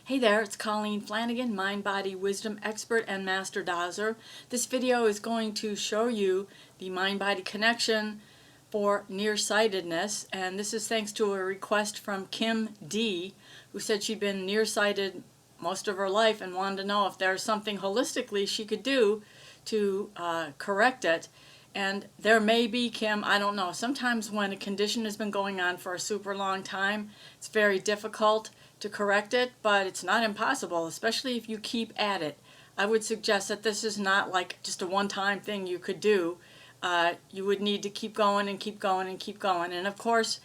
Hey there, it's Colleen Flanagan, Mind Body Wisdom expert and master dowser. This video is going to show you the mind-body connection for nearsightedness, and this is thanks to a request from Kim D, who said she'd been nearsighted most of her life and wanted to know if there's something holistically she could do to correct it. And there may be, Kim, I don't know. Sometimes when a condition has been going on for a super long time, it's very difficult to correct it, but it's not impossible, especially if you keep at it. I would suggest that this is not like just a one-time thing you could do. You would need to keep going and keep going and keep going. And of course,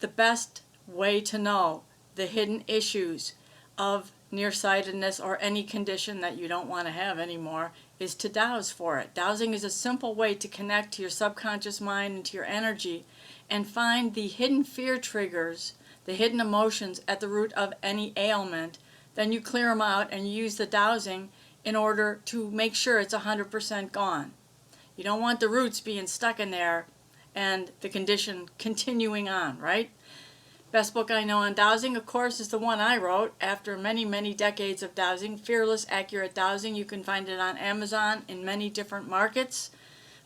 the best way to know the hidden issues of nearsightedness or any condition that you don't want to have anymore is to dowse for it. Dowsing is a simple way to connect to your subconscious mind and to your energy and find the hidden fear triggers, the hidden emotions at the root of any ailment. Then you clear them out and you use the dowsing in order to make sure it's 100% gone. You don't want the roots being stuck in there and the condition continuing on, right? Best book I know on dowsing, of course, is the one I wrote after many, many decades of dowsing, Fearless Accurate Dowsing. You can find it on Amazon in many different markets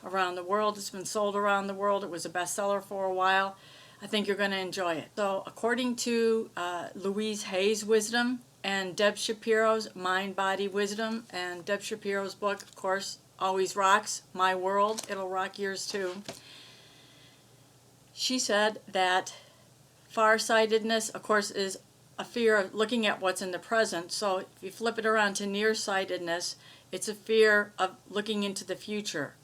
around the world. It's been sold around the world. It was a bestseller for a while. I think you're going to enjoy it. So according to Louise Hay's wisdom and Deb Shapiro's Mind Body Wisdom, and Deb Shapiro's book, of course, always rocks my world. It'll rock yours too. She said that farsightedness, of course, is a fear of looking at what's in the present. So if you flip it around to nearsightedness, it's a fear of looking into the future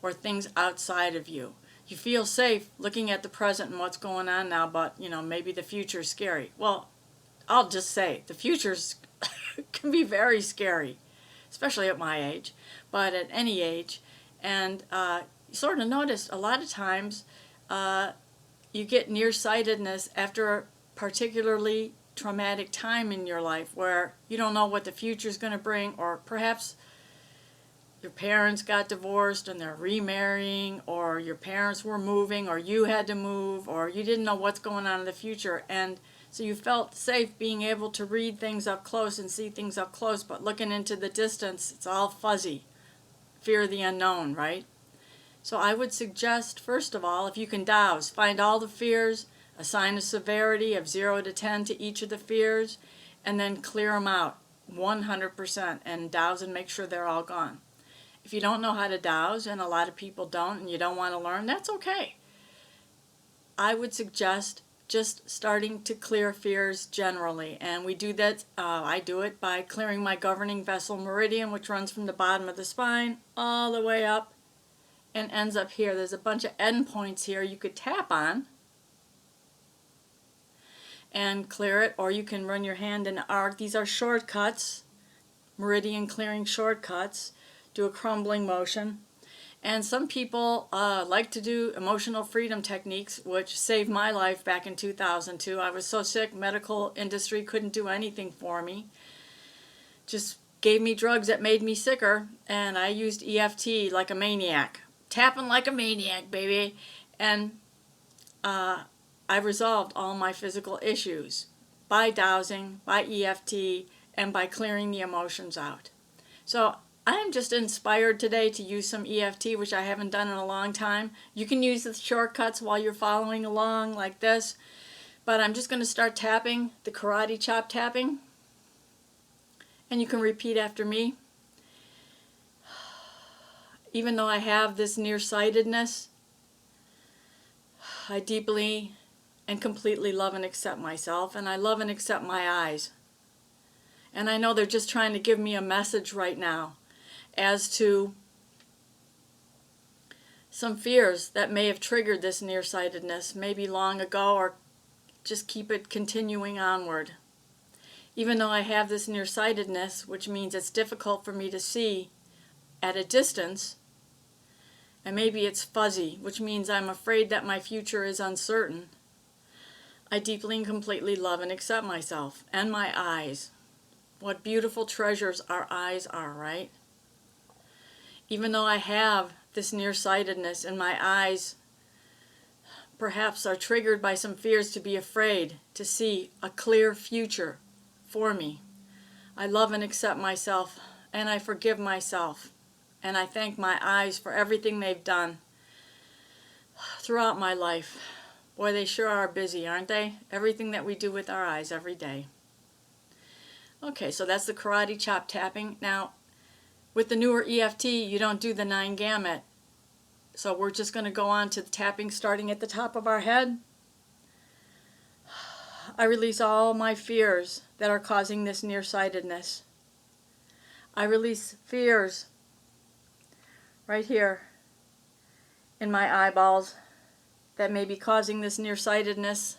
or things outside of you. You feel safe looking at the present and what's going on now, but maybe the future is scary. Well, I'll just say the future can be very scary, especially at my age, but at any age. And you sort of notice a lot of times you get nearsightedness after a particularly traumatic time in your life where you don't know what the future is going to bring, or perhaps your parents got divorced and they're remarrying, or your parents were moving, or you had to move, or you didn't know what's going on in the future. And so you felt safe being able to read things up close and see things up close, but looking into the distance, it's all fuzzy. Fear of the unknown, right? So I would suggest, first of all, if you can dowse, find all the fears, assign a severity of 0 to 10 to each of the fears, and then clear them out 100% and dowse and make sure they're all gone. If you don't know how to dowse, and a lot of people don't, and you don't want to learn, that's okay. I would suggest just starting to clear fears generally, and we do that, I do it by clearing my governing vessel meridian, which runs from the bottom of the spine all the way up and ends up here. There's a bunch of end points here you could tap on and clear it, or you can run your hand in an arc. These are shortcuts, meridian clearing shortcuts. Do a crumbling motion. And some people like to do emotional freedom techniques, which saved my life back in 2002. I was so sick, medical industry couldn't do anything for me. Just gave me drugs that made me sicker, and I used EFT like a maniac. Tapping like a maniac, baby. And I resolved all my physical issues by dowsing, by EFT, and by clearing the emotions out. So I'm just inspired today to use some EFT, which I haven't done in a long time. You can use the shortcuts while you're following along like this, but I'm just going to start tapping, the karate chop tapping, and you can repeat after me. Even though I have this nearsightedness, I deeply and completely love and accept myself, and I love and accept my eyes. And I know they're just trying to give me a message right now as to some fears that may have triggered this nearsightedness, maybe long ago, or just keep it continuing onward. Even though I have this nearsightedness, which means it's difficult for me to see at a distance, and maybe it's fuzzy, which means I'm afraid that my future is uncertain, I deeply and completely love and accept myself and my eyes. What beautiful treasures our eyes are, right? Even though I have this nearsightedness and my eyes perhaps are triggered by some fears to be afraid to see a clear future for me. I love and accept myself, and I forgive myself, and I thank my eyes for everything they've done throughout my life. Boy, they sure are busy, aren't they? Everything that we do with our eyes every day. Okay, so that's the karate chop tapping. Now, with the newer EFT, you don't do the 9 gamut. So we're just going to go on to the tapping starting at the top of our head. I release all my fears that are causing this nearsightedness. I release fears right here in my eyeballs that may be causing this nearsightedness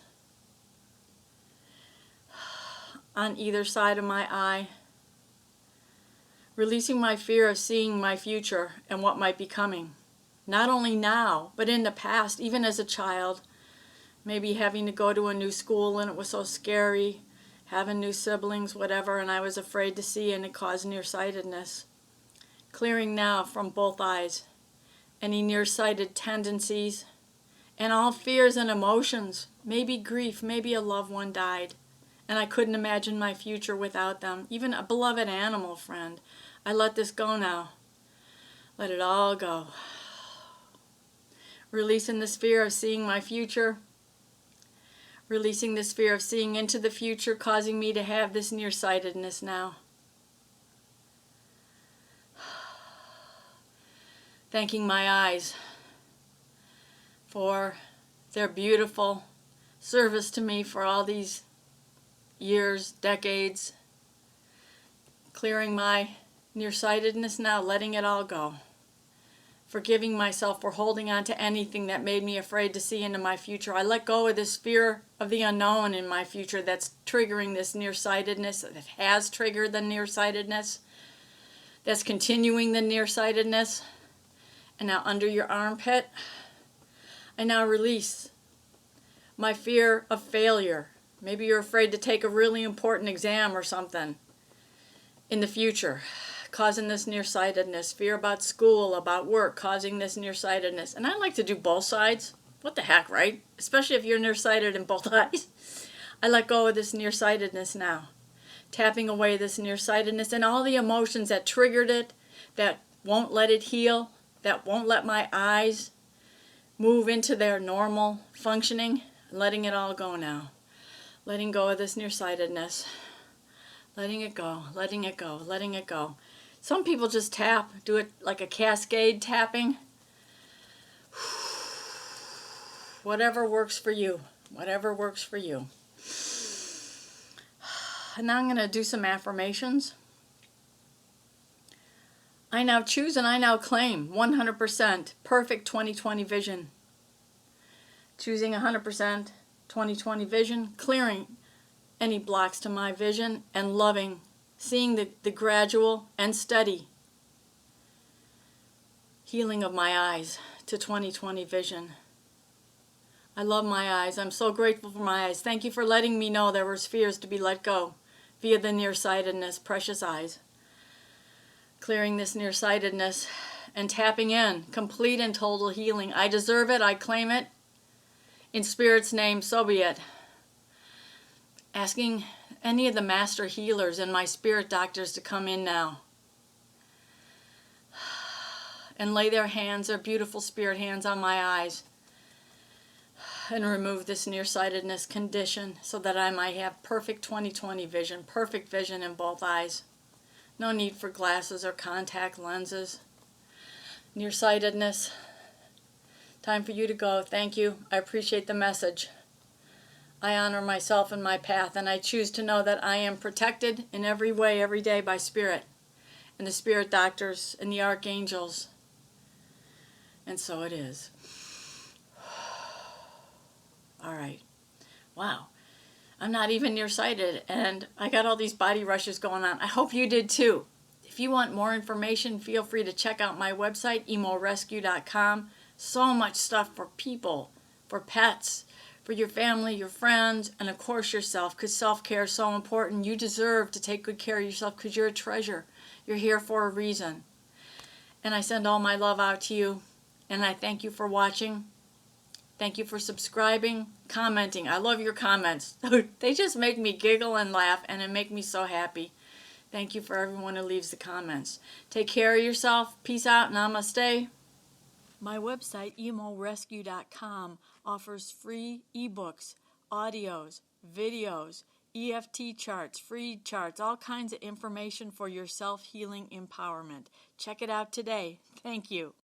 on either side of my eye. Releasing my fear of seeing my future and what might be coming. Not only now, but in the past, even as a child. Maybe having to go to a new school and it was so scary, having new siblings, whatever, and I was afraid to see and it caused nearsightedness. Clearing now from both eyes any nearsighted tendencies and all fears and emotions, maybe grief, maybe a loved one died, and I couldn't imagine my future without them, even a beloved animal friend. I let this go now. Let it all go. Releasing this fear of seeing my future. Releasing this fear of seeing into the future, causing me to have this nearsightedness now. Thanking my eyes for their beautiful service to me for all these years, decades. Clearing my nearsightedness now, letting it all go. Forgiving myself for holding on to anything that made me afraid to see into my future. I let go of this fear of the unknown in my future that's triggering this nearsightedness, that has triggered the nearsightedness, that's continuing the nearsightedness. And now under your armpit, I now release my fear of failure. Maybe you're afraid to take a really important exam or something in the future, causing this nearsightedness. Fear about school, about work, causing this nearsightedness. And I like to do both sides. What the heck, right? Especially if you're nearsighted in both eyes. I let go of this nearsightedness now. Tapping away this nearsightedness and all the emotions that triggered it, that won't let it heal, that won't let my eyes move into their normal functioning. Letting it all go now. Letting go of this nearsightedness. Letting it go, letting it go, letting it go. Some people just tap, do it like a cascade tapping. Whatever works for you. Whatever works for you. And now I'm going to do some affirmations. I now choose and I now claim 100% perfect 2020 vision. Choosing 100% 2020 vision, clearing any blocks to my vision, and loving, seeing the gradual and steady healing of my eyes to 2020 vision. I love my eyes. I'm so grateful for my eyes. Thank you for letting me know there was fears to be let go via the nearsightedness, precious eyes. Clearing this nearsightedness and tapping in complete and total healing. I deserve it. I claim it. In Spirit's name, so be it. Asking any of the master healers and my spirit doctors to come in now and lay their hands, their beautiful spirit hands, on my eyes and remove this nearsightedness condition so that I might have perfect 2020 vision, perfect vision in both eyes. No need for glasses or contact lenses. Nearsightedness. Time for you to go. Thank you. I appreciate the message. I honor myself and my path, and I choose to know that I am protected in every way, every day by Spirit, and the Spirit doctors, and the archangels. And so it is. All right. Wow. I'm not even nearsighted, and I got all these body rushes going on. I hope you did too. If you want more information, feel free to check out my website, emorescue.com. So much stuff for people, for pets, for your family, your friends, and of course yourself, because self-care is so important. You deserve to take good care of yourself because you're a treasure. You're here for a reason. And I send all my love out to you, and I thank you for watching. Thank you for subscribing, commenting. I love your comments. They just make me giggle and laugh, and it make me so happy. Thank you for everyone who leaves the comments. Take care of yourself. Peace out. Namaste. My website, emorescue.com, offers free ebooks, audios, videos, EFT charts, free charts, all kinds of information for your self-healing empowerment. Check it out today. Thank you.